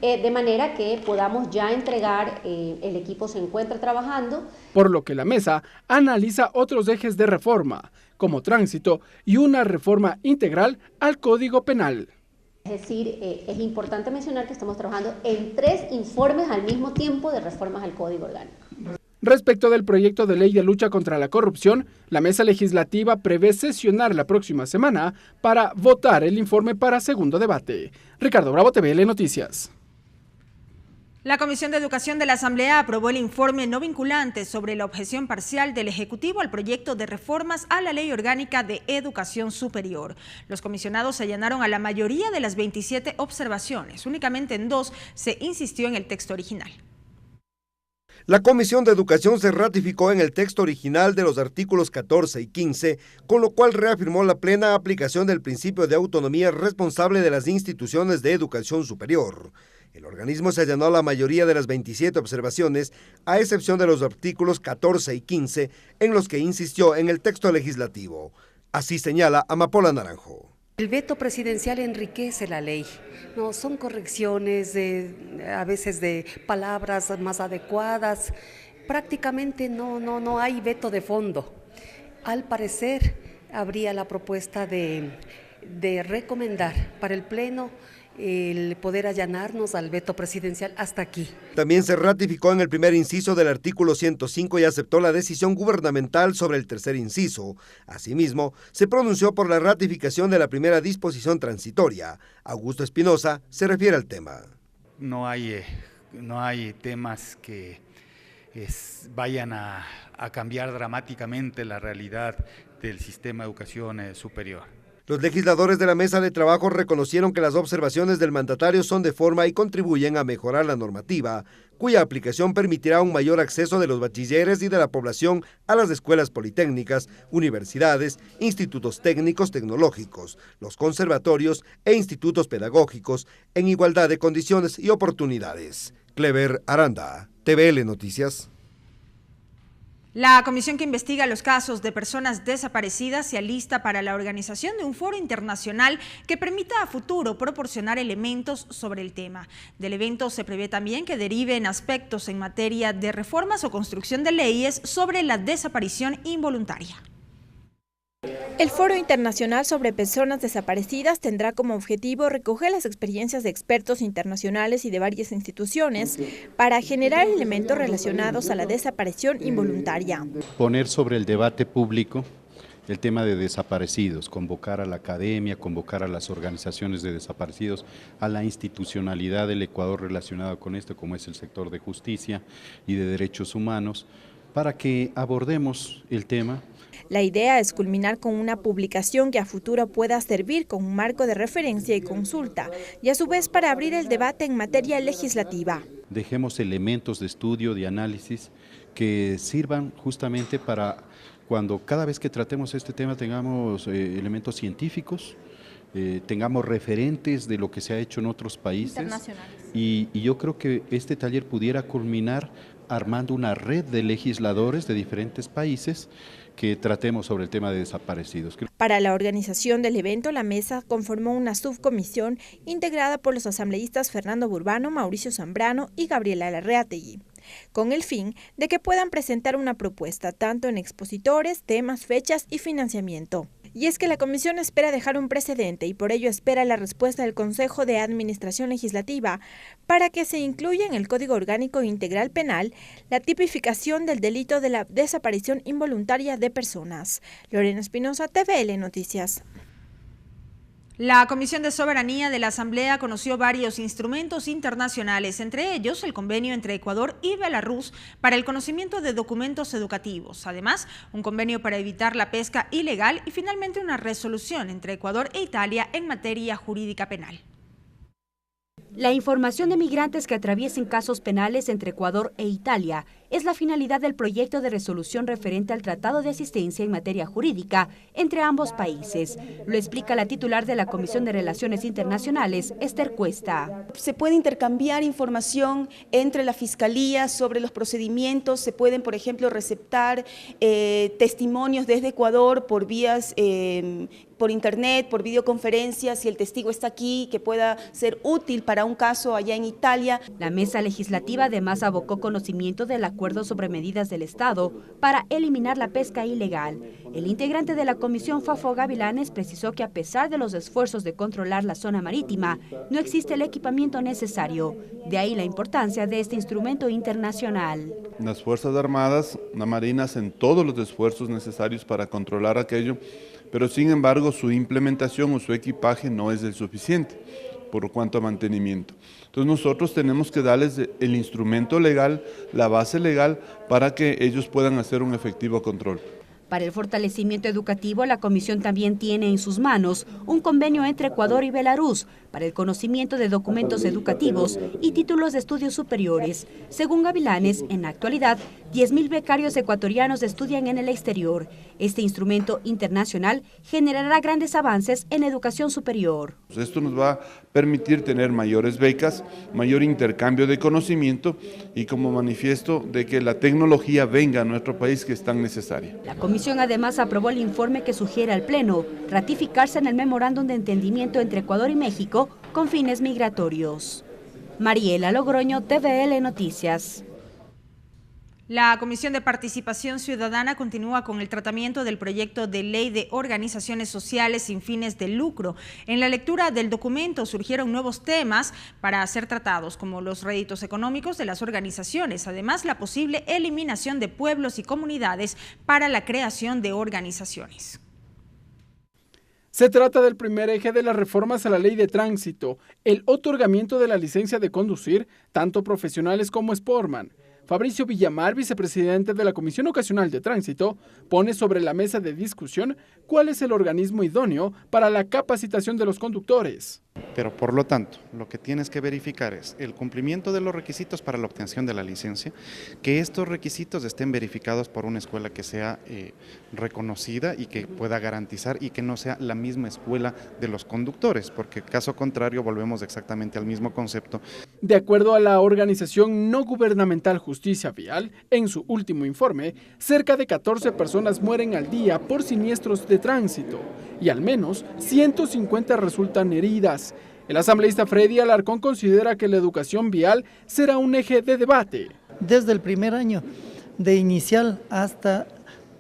De manera que podamos ya entregar, el equipo se encuentra trabajando. Por lo que la mesa analiza otros ejes de reforma, como tránsito y una reforma integral al Código Penal. Es decir, es importante mencionar que estamos trabajando en 3 informes al mismo tiempo de reformas al Código Orgánico. Respecto del proyecto de ley de lucha contra la corrupción, la mesa legislativa prevé sesionar la próxima semana para votar el informe para segundo debate. Ricardo Bravo, TVL Noticias. La Comisión de Educación de la Asamblea aprobó el informe no vinculante sobre la objeción parcial del Ejecutivo al proyecto de reformas a la Ley Orgánica de Educación Superior. Los comisionados allanaron a la mayoría de las 27 observaciones. Únicamente en 2 se insistió en el texto original. La Comisión de Educación se ratificó en el texto original de los artículos 14 y 15, con lo cual reafirmó la plena aplicación del principio de autonomía responsable de las instituciones de educación superior. El organismo se allanó a la mayoría de las 27 observaciones, a excepción de los artículos 14 y 15, en los que insistió en el texto legislativo. Así señala Amapola Naranjo. El veto presidencial enriquece la ley. No, son correcciones a veces de palabras más adecuadas. Prácticamente no hay veto de fondo. Al parecer, habría la propuesta de recomendar para el Pleno el poder allanarnos al veto presidencial hasta aquí. También se ratificó en el primer inciso del artículo 105 y aceptó la decisión gubernamental sobre el tercer inciso. Asimismo, se pronunció por la ratificación de la primera disposición transitoria. Augusto Espinosa se refiere al tema. No hay temas que vayan a cambiar dramáticamente la realidad del sistema de educación superior. Los legisladores de la mesa de trabajo reconocieron que las observaciones del mandatario son de forma y contribuyen a mejorar la normativa, cuya aplicación permitirá un mayor acceso de los bachilleres y de la población a las escuelas politécnicas, universidades, institutos técnicos tecnológicos, los conservatorios e institutos pedagógicos en igualdad de condiciones y oportunidades. Clever Aranda, TVL Noticias. La comisión que investiga los casos de personas desaparecidas se alista para la organización de un foro internacional que permita a futuro proporcionar elementos sobre el tema. Del evento se prevé también que deriven aspectos en materia de reformas o construcción de leyes sobre la desaparición involuntaria. El Foro Internacional sobre Personas Desaparecidas tendrá como objetivo recoger las experiencias de expertos internacionales y de varias instituciones para generar elementos relacionados a la desaparición involuntaria. Poner sobre el debate público el tema de desaparecidos, convocar a la academia, convocar a las organizaciones de desaparecidos, a la institucionalidad del Ecuador relacionada con esto, como es el sector de justicia y de derechos humanos, para que abordemos el tema. La idea es culminar con una publicación que a futuro pueda servir como un marco de referencia y consulta, y a su vez para abrir el debate en materia legislativa. Dejemos elementos de estudio, de análisis, que sirvan justamente para cuando cada vez que tratemos este tema tengamos elementos científicos, tengamos referentes de lo que se ha hecho en otros países. Y yo creo que este taller pudiera culminar armando una red de legisladores de diferentes países que tratemos sobre el tema de desaparecidos. Para la organización del evento, la mesa conformó una subcomisión integrada por los asambleístas Fernando Burbano, Mauricio Zambrano y Gabriela Larreategui. con el fin de que puedan presentar una propuesta tanto en expositores, temas, fechas y financiamiento. Y es que la comisión espera dejar un precedente y por ello espera la respuesta del Consejo de Administración Legislativa para que se incluya en el Código Orgánico Integral Penal la tipificación del delito de la desaparición involuntaria de personas. Lorena Espinosa, TVL Noticias. La Comisión de Soberanía de la Asamblea conoció varios instrumentos internacionales, entre ellos el convenio entre Ecuador y Belarus para el conocimiento de documentos educativos. Además, un convenio para evitar la pesca ilegal y finalmente una resolución entre Ecuador e Italia en materia jurídica penal. La información de migrantes que atraviesen casos penales entre Ecuador e Italia es la finalidad del proyecto de resolución referente al Tratado de Asistencia en materia jurídica entre ambos países. Lo explica la titular de la Comisión de Relaciones Internacionales, Esther Cuesta. Se puede intercambiar información entre la Fiscalía sobre los procedimientos, se pueden, por ejemplo, receptar testimonios desde Ecuador por vías por internet, por videoconferencia, si el testigo está aquí, que pueda ser útil para un caso allá en Italia. La mesa legislativa además abocó conocimiento del acuerdo sobre medidas del Estado para eliminar la pesca ilegal. El integrante de la comisión, Fafo Gavilanes, precisó que a pesar de los esfuerzos de controlar la zona marítima, no existe el equipamiento necesario. De ahí la importancia de este instrumento internacional. Las Fuerzas Armadas, la Marina, hacen todos los esfuerzos necesarios para controlar aquello, pero sin embargo su implementación o su equipaje no es el suficiente por cuanto a mantenimiento. Entonces nosotros tenemos que darles el instrumento legal, la base legal, para que ellos puedan hacer un efectivo control. Para el fortalecimiento educativo, la Comisión también tiene en sus manos un convenio entre Ecuador y Belarus para el conocimiento de documentos educativos y títulos de estudios superiores. Según Gavilanes, en la actualidad, 10.000 becarios ecuatorianos estudian en el exterior. Este instrumento internacional generará grandes avances en educación superior. Esto nos va a permitir tener mayores becas, mayor intercambio de conocimiento y como manifiesto de que la tecnología venga a nuestro país, que es tan necesaria. La Comisión además aprobó el informe que sugiere al Pleno ratificarse en el memorándum de entendimiento entre Ecuador y México con fines migratorios. Mariela Logroño, TVL Noticias. La Comisión de Participación Ciudadana continúa con el tratamiento del proyecto de ley de organizaciones sociales sin fines de lucro. En la lectura del documento surgieron nuevos temas para ser tratados, como los réditos económicos de las organizaciones, además la posible eliminación de pueblos y comunidades para la creación de organizaciones. Se trata del primer eje de las reformas a la ley de tránsito, el otorgamiento de la licencia de conducir, tanto profesionales como Sportman. Fabricio Villamar, vicepresidente de la Comisión Ocasional de Tránsito, pone sobre la mesa de discusión cuál es el organismo idóneo para la capacitación de los conductores. Pero por lo tanto, lo que tienes que verificar es el cumplimiento de los requisitos para la obtención de la licencia, que estos requisitos estén verificados por una escuela que sea reconocida y que pueda garantizar y que no sea la misma escuela de los conductores, porque caso contrario volvemos exactamente al mismo concepto. De acuerdo a la organización no gubernamental Justicia Vial, en su último informe, cerca de 14 personas mueren al día por siniestros de tránsito y al menos 150 resultan heridas. El asambleísta Freddy Alarcón considera que la educación vial será un eje de debate. Desde el primer año de inicial hasta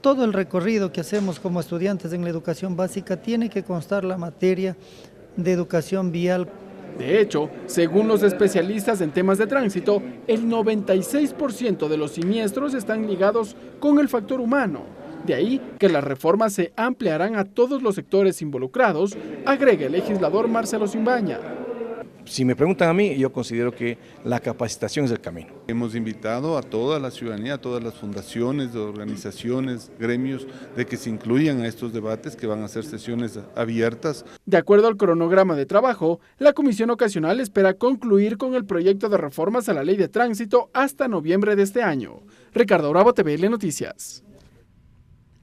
todo el recorrido que hacemos como estudiantes en la educación básica tiene que constar la materia de educación vial. De hecho, según los especialistas en temas de tránsito, el 96% de los siniestros están ligados con el factor humano. De ahí que las reformas se ampliarán a todos los sectores involucrados, agrega el legislador Marcelo Simbaña. Si me preguntan a mí, yo considero que la capacitación es el camino. Hemos invitado a toda la ciudadanía, a todas las fundaciones, organizaciones, gremios, de que se incluyan a estos debates, que van a ser sesiones abiertas. De acuerdo al cronograma de trabajo, la Comisión Ocasional espera concluir con el proyecto de reformas a la Ley de Tránsito hasta noviembre de este año. Ricardo Bravo, TVL Noticias.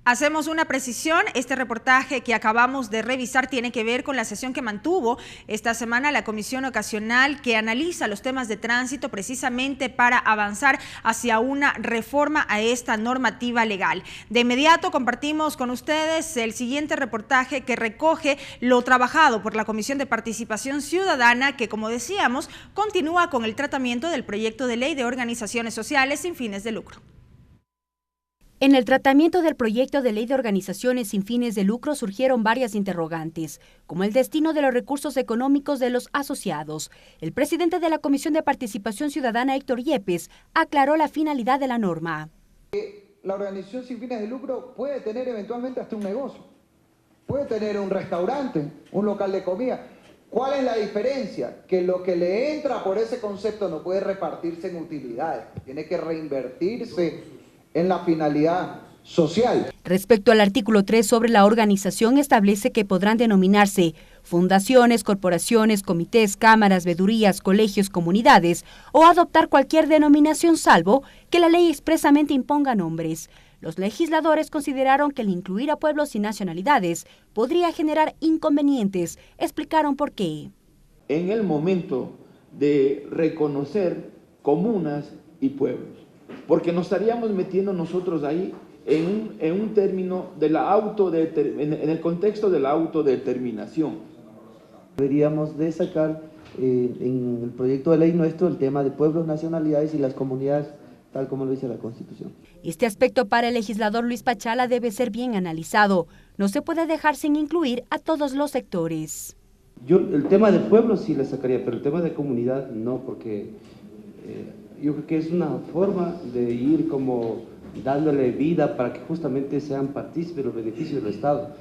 Hacemos una precisión, este reportaje que acabamos de revisar tiene que ver con la sesión que mantuvo esta semana la Comisión Ocasional que analiza los temas de tránsito precisamente para avanzar hacia una reforma a esta normativa legal. De inmediato compartimos con ustedes el siguiente reportaje que recoge lo trabajado por la Comisión de Participación Ciudadana que, como decíamos, continúa con el tratamiento del proyecto de ley de organizaciones sociales sin fines de lucro. En el tratamiento del proyecto de ley de organizaciones sin fines de lucro surgieron varias interrogantes, como el destino de los recursos económicos de los asociados. El presidente de la Comisión de Participación Ciudadana, Héctor Yepes, aclaró la finalidad de la norma. La organización sin fines de lucro puede tener eventualmente hasta un negocio, puede tener un restaurante, un local de comida. ¿Cuál es la diferencia? Que lo que le entra por ese concepto no puede repartirse en utilidades, tiene que reinvertirse en la finalidad social. Respecto al artículo 3 sobre la organización, establece que podrán denominarse fundaciones, corporaciones, comités, cámaras, veedurías, colegios, comunidades o adoptar cualquier denominación salvo que la ley expresamente imponga nombres. Los legisladores consideraron que el incluir a pueblos y nacionalidades podría generar inconvenientes. Explicaron por qué. En el momento de reconocer comunas y pueblos, porque nos estaríamos metiendo nosotros ahí en un término de la en el contexto de la autodeterminación. Deberíamos de sacar en el proyecto de ley nuestro el tema de pueblos, nacionalidades y las comunidades, tal como lo dice la Constitución. Este aspecto para el legislador Luis Pachala debe ser bien analizado. No se puede dejar sin incluir a todos los sectores. Yo el tema de pueblos sí le sacaría, pero el tema de comunidad no, porque yo creo que es una forma de ir como dándole vida para que justamente sean partícipes de los beneficios del Estado.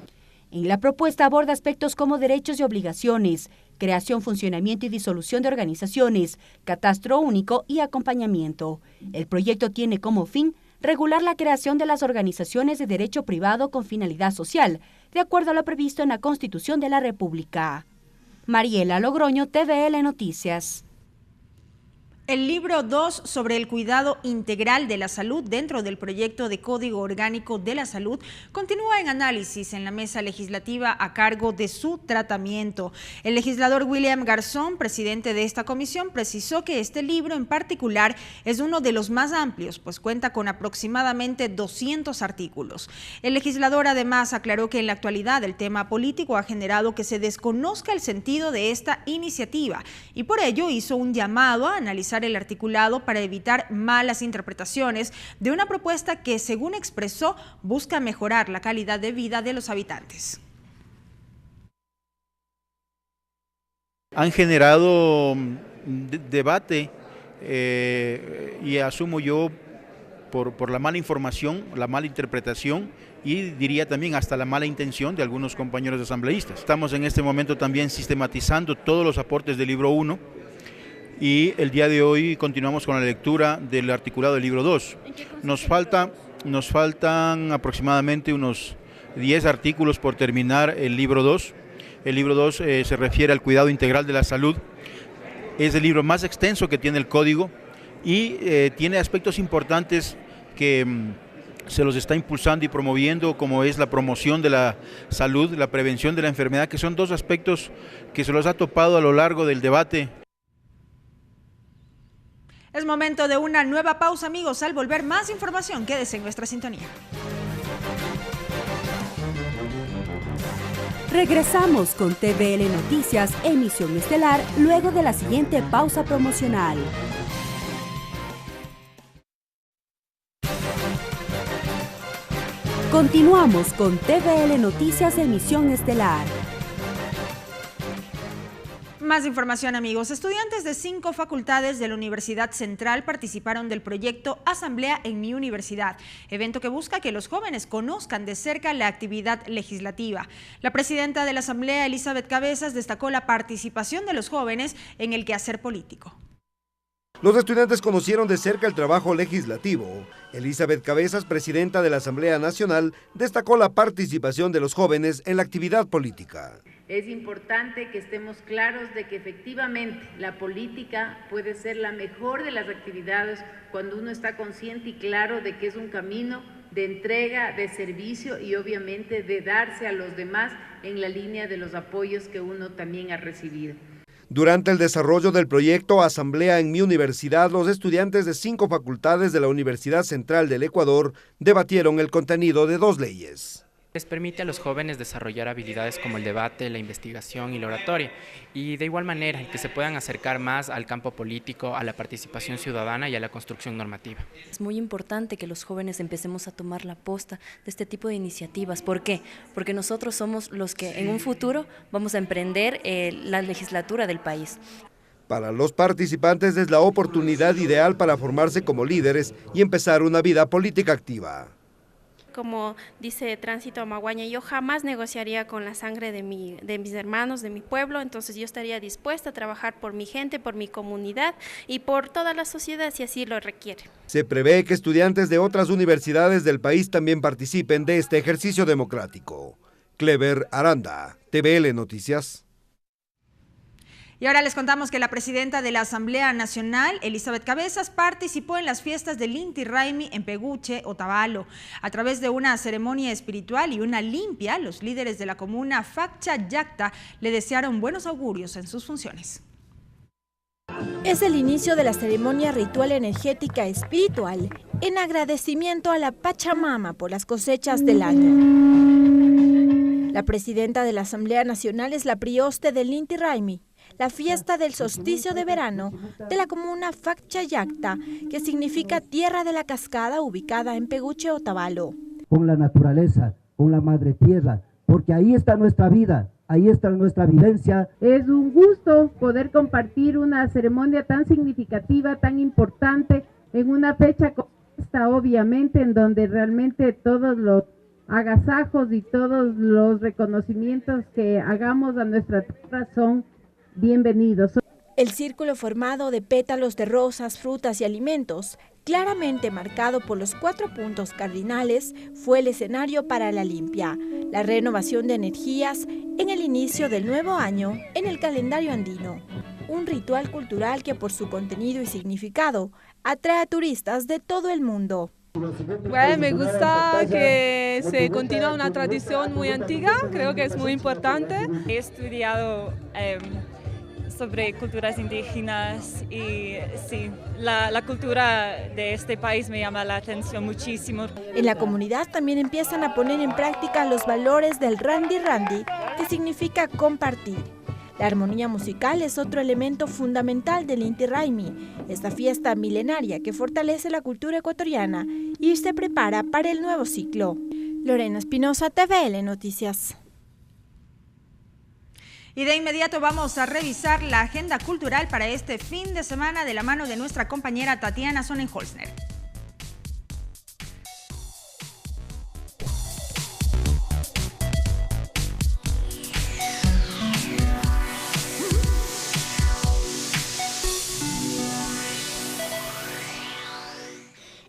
En la propuesta aborda aspectos como derechos y obligaciones, creación, funcionamiento y disolución de organizaciones, catastro único y acompañamiento. El proyecto tiene como fin regular la creación de las organizaciones de derecho privado con finalidad social, de acuerdo a lo previsto en la Constitución de la República. Mariela Logroño, TVL Noticias. El libro 2 sobre el cuidado integral de la salud dentro del proyecto de Código Orgánico de la Salud continúa en análisis en la mesa legislativa a cargo de su tratamiento. El legislador William Garzón, presidente de esta comisión, precisó que este libro en particular es uno de los más amplios, pues cuenta con aproximadamente 200 artículos. El legislador además aclaró que en la actualidad el tema político ha generado que se desconozca el sentido de esta iniciativa y por ello hizo un llamado a analizar el articulado para evitar malas interpretaciones de una propuesta que, según expresó, busca mejorar la calidad de vida de los habitantes. Han generado debate y asumo yo por la mala información, la mala interpretación y diría también hasta la mala intención de algunos compañeros asambleístas. Estamos en este momento también sistematizando todos los aportes del libro 1 y el día de hoy continuamos con la lectura del articulado del libro 2. Nos faltan aproximadamente unos 10 artículos por terminar el libro 2. El libro 2 se refiere al cuidado integral de la salud. Es el libro más extenso que tiene el código y tiene aspectos importantes que se los está impulsando y promoviendo, como es la promoción de la salud, la prevención de la enfermedad, que son dos aspectos que se los ha topado a lo largo del debate. Es momento de una nueva pausa, amigos. Al volver, más información. Quédese en nuestra sintonía. Regresamos con TVL Noticias, emisión estelar, luego de la siguiente pausa promocional. Continuamos con TVL Noticias, emisión estelar. Más información, amigos. Estudiantes de 5 facultades de la Universidad Central participaron del proyecto Asamblea en mi Universidad, evento que busca que los jóvenes conozcan de cerca la actividad legislativa. La presidenta de la Asamblea, Elizabeth Cabezas, destacó la participación de los jóvenes en el quehacer político. Los estudiantes conocieron de cerca el trabajo legislativo. Elizabeth Cabezas, presidenta de la Asamblea Nacional, destacó la participación de los jóvenes en la actividad política. Es importante que estemos claros de que efectivamente la política puede ser la mejor de las actividades cuando uno está consciente y claro de que es un camino de entrega de servicio y obviamente de darse a los demás en la línea de los apoyos que uno también ha recibido. Durante el desarrollo del proyecto Asamblea en mi Universidad, los estudiantes de 5 facultades de la Universidad Central del Ecuador debatieron el contenido de 2 leyes. Les permite a los jóvenes desarrollar habilidades como el debate, la investigación y la oratoria, y de igual manera que se puedan acercar más al campo político, a la participación ciudadana y a la construcción normativa. Es muy importante que los jóvenes empecemos a tomar la posta de este tipo de iniciativas. ¿Por qué? Porque nosotros somos los que en un futuro vamos a emprender la legislatura del país. Para los participantes es la oportunidad ideal para formarse como líderes y empezar una vida política activa. Como dice Tránsito Amaguaña, yo jamás negociaría con la sangre de mis hermanos, de mi pueblo, entonces yo estaría dispuesta a trabajar por mi gente, por mi comunidad y por toda la sociedad si así lo requiere. Se prevé que estudiantes de otras universidades del país también participen de este ejercicio democrático. Clever Aranda, TVL Noticias. Y ahora les contamos que la presidenta de la Asamblea Nacional, Elizabeth Cabezas, participó en las fiestas del Inti Raymi en Peguche, Otavalo. A través de una ceremonia espiritual y una limpia, los líderes de la comuna Facchayacta le desearon buenos augurios en sus funciones. Es el inicio de la ceremonia ritual energética espiritual en agradecimiento a la Pachamama por las cosechas del año. La presidenta de la Asamblea Nacional es la prioste del Inti Raymi, la fiesta del solsticio de verano de la comuna Facchayacta, que significa tierra de la cascada ubicada en Peguche, Otavalo. Con la naturaleza, con la madre tierra, porque ahí está nuestra vida, ahí está nuestra vivencia. Es un gusto poder compartir una ceremonia tan significativa, tan importante, en una fecha como esta, obviamente, en donde realmente todos los agasajos y todos los reconocimientos que hagamos a nuestra tierra son bienvenidos. El círculo formado de pétalos de rosas, frutas y alimentos, claramente marcado por los 4 puntos cardinales, fue el escenario para la limpia, la renovación de energías en el inicio del nuevo año en el calendario andino. Un ritual cultural que por su contenido y significado atrae a turistas de todo el mundo. Bueno, me gusta que se continúa una tradición muy antigua, creo que es muy importante. He estudiado sobre culturas indígenas y sí, la cultura de este país me llama la atención muchísimo. En la comunidad también empiezan a poner en práctica los valores del Randi Randi, que significa compartir. La armonía musical es otro elemento fundamental del Inti Raymi, esta fiesta milenaria que fortalece la cultura ecuatoriana y se prepara para el nuevo ciclo. Lorena Espinosa, TVL Noticias. Y de inmediato vamos a revisar la agenda cultural para este fin de semana de la mano de nuestra compañera Tatiana Sonnenholzner.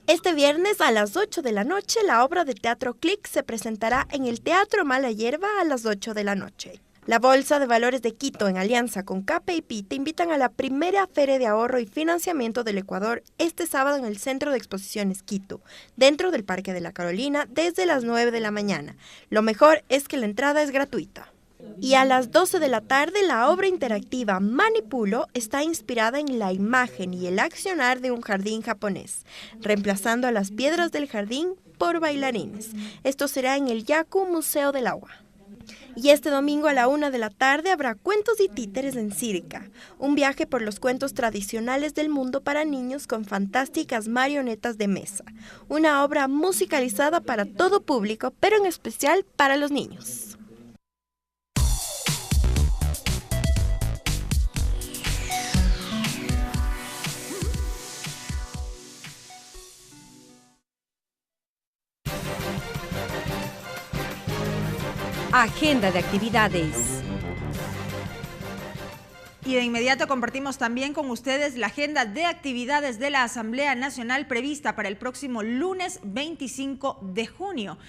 Este viernes a las 8 de la noche, la obra de teatro Click se presentará en el Teatro Mala Hierba a las 8 de la noche. La Bolsa de Valores de Quito, en alianza con KPIP, te invitan a la primera Feria de Ahorro y Financiamiento del Ecuador este sábado en el Centro de Exposiciones Quito, dentro del Parque de la Carolina, desde las 9 de la mañana. Lo mejor es que la entrada es gratuita. Y a las 12 de la tarde, la obra interactiva Manipulo está inspirada en la imagen y el accionar de un jardín japonés, reemplazando a las piedras del jardín por bailarines. Esto será en el Yaku Museo del Agua. Y este domingo a la 1 de la tarde habrá Cuentos y Títeres en Circa, un viaje por los cuentos tradicionales del mundo para niños con fantásticas marionetas de mesa. Una obra musicalizada para todo público, pero en especial para los niños. Agenda de actividades. Y de inmediato compartimos también con ustedes la agenda de actividades de la Asamblea Nacional prevista para el próximo lunes 25 de junio.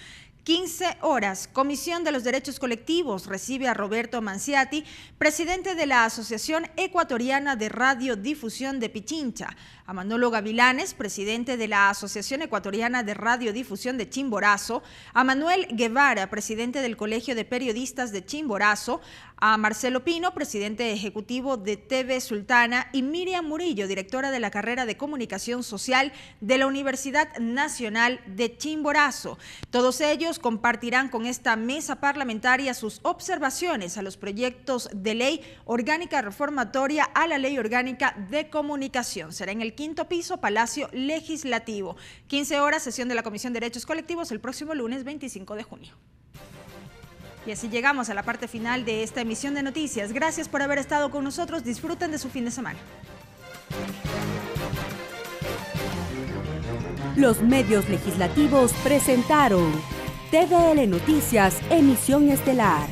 15 horas. Comisión de los Derechos Colectivos recibe a Roberto Manciati, presidente de la Asociación Ecuatoriana de Radiodifusión de Pichincha, a Manolo Gavilanes, presidente de la Asociación Ecuatoriana de Radiodifusión de Chimborazo, a Manuel Guevara, presidente del Colegio de Periodistas de Chimborazo, a Marcelo Pino, presidente ejecutivo de TV Sultana, y Miriam Murillo, directora de la carrera de Comunicación Social de la Universidad Nacional de Chimborazo. Todos ellos compartirán con esta mesa parlamentaria sus observaciones a los proyectos de ley orgánica reformatoria a la Ley Orgánica de Comunicación. Será en el 5º piso, Palacio Legislativo. 15 horas, sesión de la Comisión de Derechos Colectivos el próximo lunes 25 de junio. Y así llegamos a la parte final de esta emisión de noticias. Gracias por haber estado con nosotros. Disfruten de su fin de semana. Los medios legislativos presentaron TVL Noticias, emisión estelar.